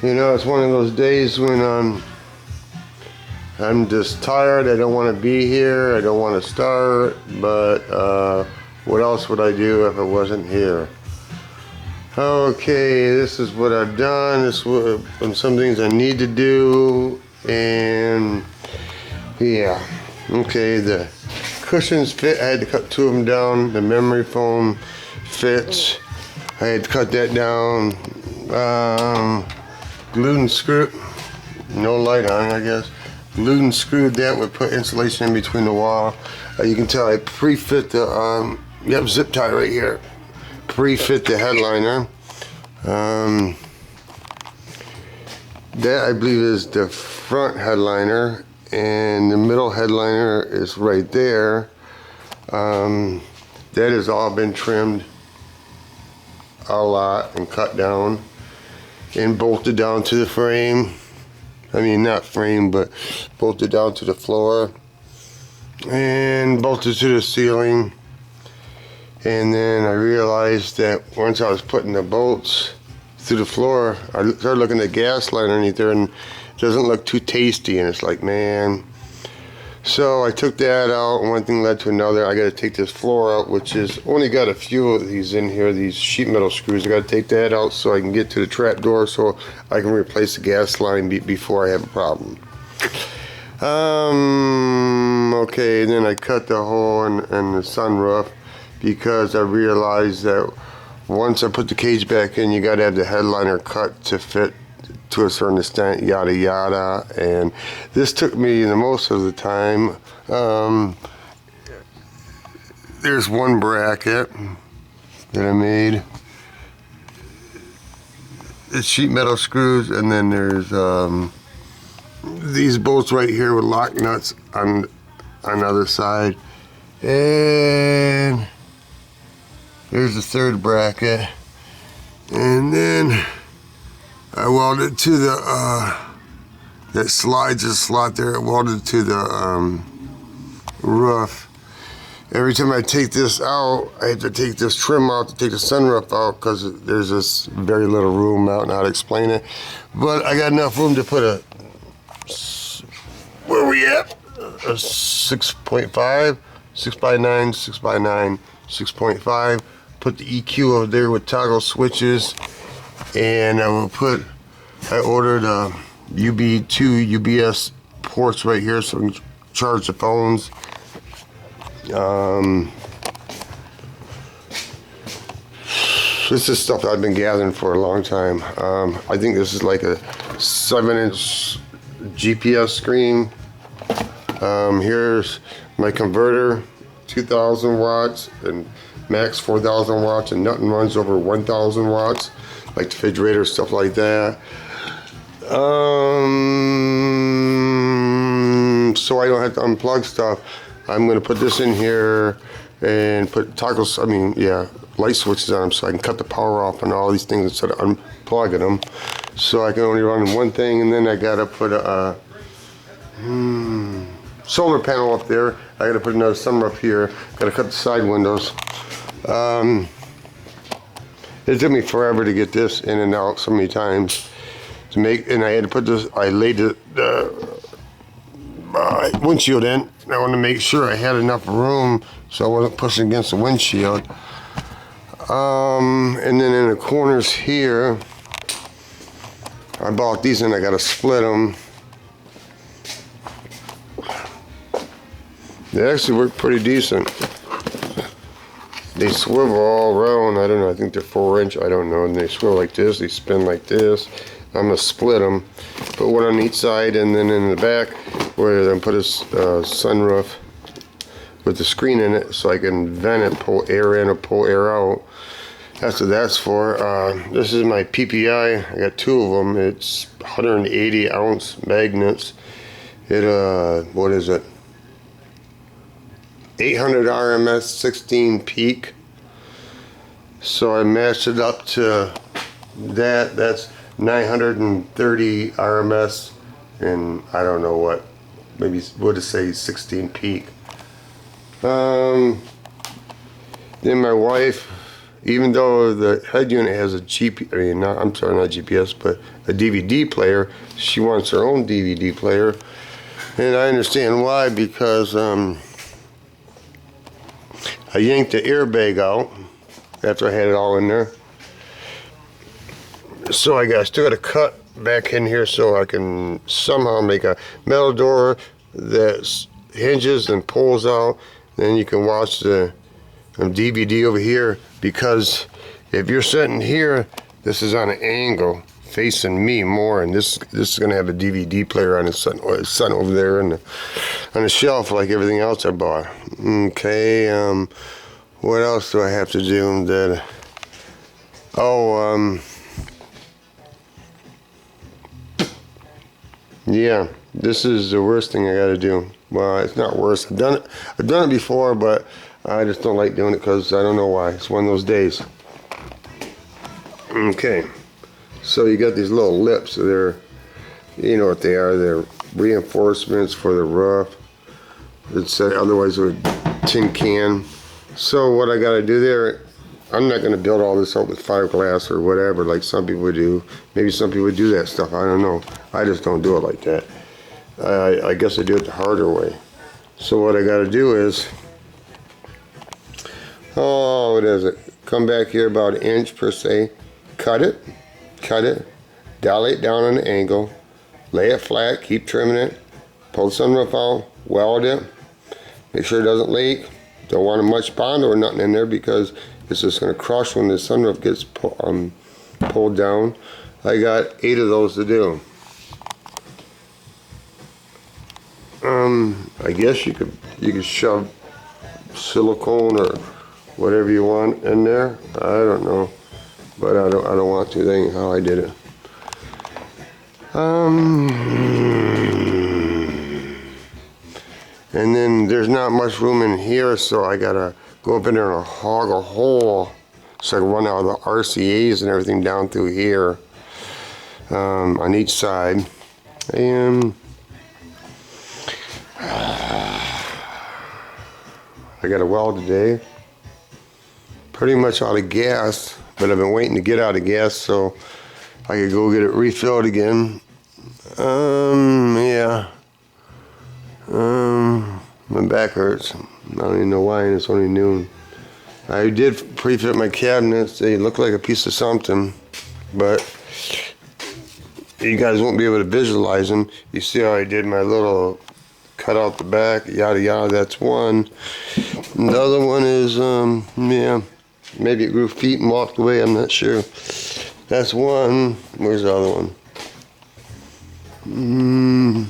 You know, it's one of those days when I'm just tired. I don't want to be here. I don't want to start. But what else would I do if I wasn't here? Okay, this is what I've done. This is some things I need to do. And yeah, okay, the cushions fit. I had to cut 2 of them down. The memory foam fits. I had to cut that down. Glued and screwed. No light on, I guess. Glued and screwed that. We put insulation in between the wall. You can tell I pre-fit the zip tie right here. Pre-fit the headliner. That I believe is the front headliner, and the middle headliner is right there. That has all been trimmed a lot and cut down and bolted down to the frame. I mean, not frame, but bolted down to the floor and bolted to the ceiling. And then I realized that once I was putting the bolts through the floor, I started looking at the gas line underneath there, and it doesn't look too tasty. And it's like, man. So I took that out, and one thing led to another. I got to take this floor out, which is only got a few of these in here, these sheet metal screws. I got to take that out so I can get to the trap door, so I can replace the gas line before I have a problem. Okay, then I cut the hole in the sunroof, because I realized that once I put the cage back in, you got to have the headliner cut to fit to a certain extent, yada yada. And this took me the most of the time. There's one bracket that I made. It's sheet metal screws, and then there's these bolts right here with lock nuts on the other side. And there's the third bracket, and then I welded to the that slides a slot there. I welded to the roof. Every time I take this out, I have to take this trim out to take the sunroof out, because there's this very little room out, and how to explain it. But I got enough room to put a, where are we at? A 6.5, 6x9, 6x9, 6.5. Put the EQ over there with toggle switches, and I ordered UB2 UBS ports right here so we can charge the phones. This is stuff I've been gathering for a long time. I think this is like a 7-inch GPS screen. Here's my converter, 2,000 watts and max 4,000 watts, and nothing runs over 1,000 watts, like the refrigerator, stuff like that. So I don't have to unplug stuff. I'm going to put this in here and put light switches on them, so I can cut the power off on all these things instead of unplugging them. So I can only run one thing, and then I got to put a solar panel up there. I got to put another sunroof here. Got to cut the side windows. It took me forever to get this in and out so many times to make, and I had to put this. I laid the windshield in. I wanted to make sure I had enough room so I wasn't pushing against the windshield. And then in the corners here, I bought these and I got to split them. They actually work pretty decent. They swivel all around. I don't know, I think they're 4-inch, I don't know. And they swivel like this, they spin like this. I'm gonna split them, put one on each side, and then in the back where I'm gonna put a sunroof with the screen in it, so I can vent it, pull air in or pull air out. That's what that's for. This is my PPI. I got 2 of them. It's 180 ounce magnets. It what is it? 800 RMS, 16 peak. So I matched it up to that. That's 930 RMS, and I don't know what, maybe what to say 16 peak. Then my wife even though the head unit has a GP, I mean, not, I'm sorry, not GPS, but a DVD player, she wants her own DVD player. And I understand why, because I yanked the airbag out after I had it all in there. So I still got to cut back in here so I can somehow make a metal door that hinges and pulls out. Then you can watch the DVD over here, because if you're sitting here, this is on an angle facing me more, and this is going to have a DVD player on it, sitting over there on the shelf like everything else I bought. Okay, what else do I have to do? Yeah, this is the worst thing I got to do. Well, it's not worse. I've done it before, but I just don't like doing it because I don't know why. It's one of those days. Okay, so you got these little lips. So they're, you know what they are. They're reinforcements for the roof. It's otherwise a tin can. So what I got to do there, I'm not going to build all this up with fiberglass or whatever like some people would do. Maybe some people would do that stuff. I don't know. I just don't do it like that. I guess I do it the harder way. So what I got to do is, what is it? Come back here about an inch per se. Cut it, dilate down on an angle, lay it flat, keep trimming it, pull the sunroof out, weld it, make sure it doesn't leak. Don't want much bond or nothing in there because it's just going to crush when the sunroof gets pulled down. I got 8 of those to do. I guess you could shove silicone or whatever you want in there. I don't know, but I don't want to. That ain't how I did it. And then there's not much room in here, so I gotta go up in there and hog a hole so I can run out of the RCAs and everything down through here on each side. And I got a weld today. Pretty much out of gas, but I've been waiting to get out of gas so I could go get it refilled again. Yeah. My back hurts. I don't even know why, and it's only noon. I did pre-fit my cabinets. They look like a piece of something, but you guys won't be able to visualize them. You see how I did my little cut out the back, yada yada. That's one. And the other one is, yeah, maybe it grew feet and walked away. I'm not sure. That's one. Where's the other one?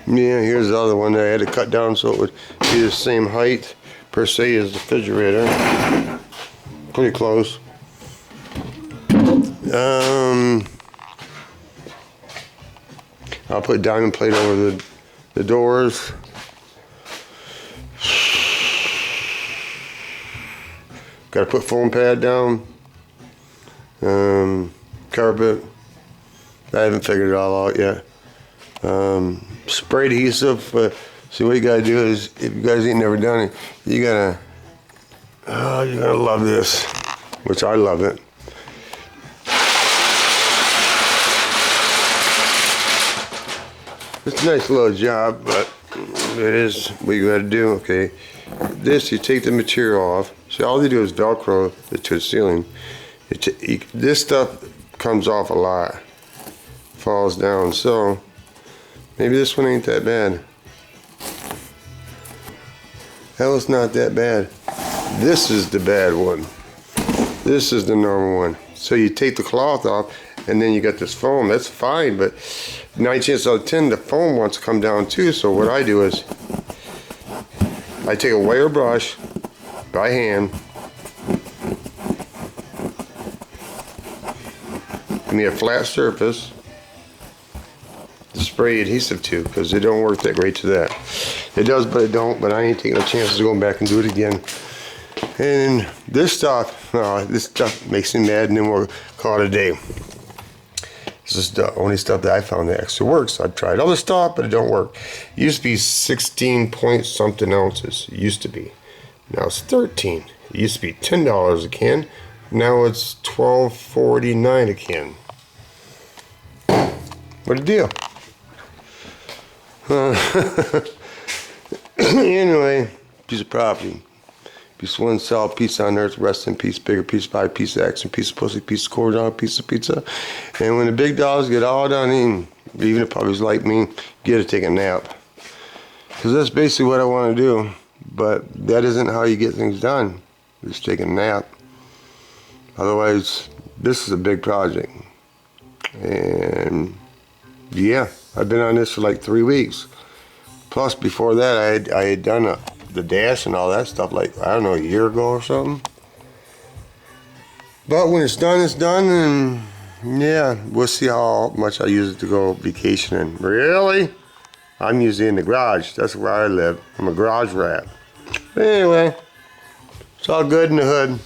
Yeah, here's the other one that I had to cut down so it would be the same height per se as the refrigerator. Pretty close. I'll put diamond plate over the doors. Got to put foam pad down. Carpet. I haven't figured it all out yet. Spray adhesive. See, what you gotta do is, if you guys ain't never done it, you're gonna love this, which I love it. It's a nice little job, but it is what you gotta do. Okay, this, you take the material off. See, all they do is Velcro it to the ceiling. This stuff comes off a lot, falls down. So maybe this one ain't that bad. Hell, it's not that bad. This is the bad one. This is the normal one. So you take the cloth off, and then you got this foam. That's fine, but 9 chances out of 10, the foam wants to come down too. So what I do is, I take a wire brush by hand. Give me a flat surface. Spray adhesive to, because it don't work that great to that. It does, but it don't. But I ain't taking no chances of going back and do it again. And this stuff makes me mad, and then we'll call it a day. This is the only stuff that I found that actually works. I've tried other stuff, but it don't work. It used to be 16 point something ounces. It used to be. Now it's 13. It used to be $10 a can. Now it's $12.49 a can. What a deal. Anyway, piece of property. Piece of one solid piece on earth, rest in peace, bigger piece, pie, piece of action, piece of pussy, piece of cordial, piece of pizza. And when the big dogs get all done eating, even if puppies like me, get to take a nap. Because that's basically what I want to do. But that isn't how you get things done. Just take a nap. Otherwise, this is a big project. And yeah, I've been on this for like 3 weeks. Plus, before that, I had done the dash and all that stuff like, I don't know, a year ago or something. But when it's done, and yeah, we'll see how much I use it to go vacationing. Really? I'm usually in the garage. That's where I live. I'm a garage rat. Anyway, it's all good in the hood.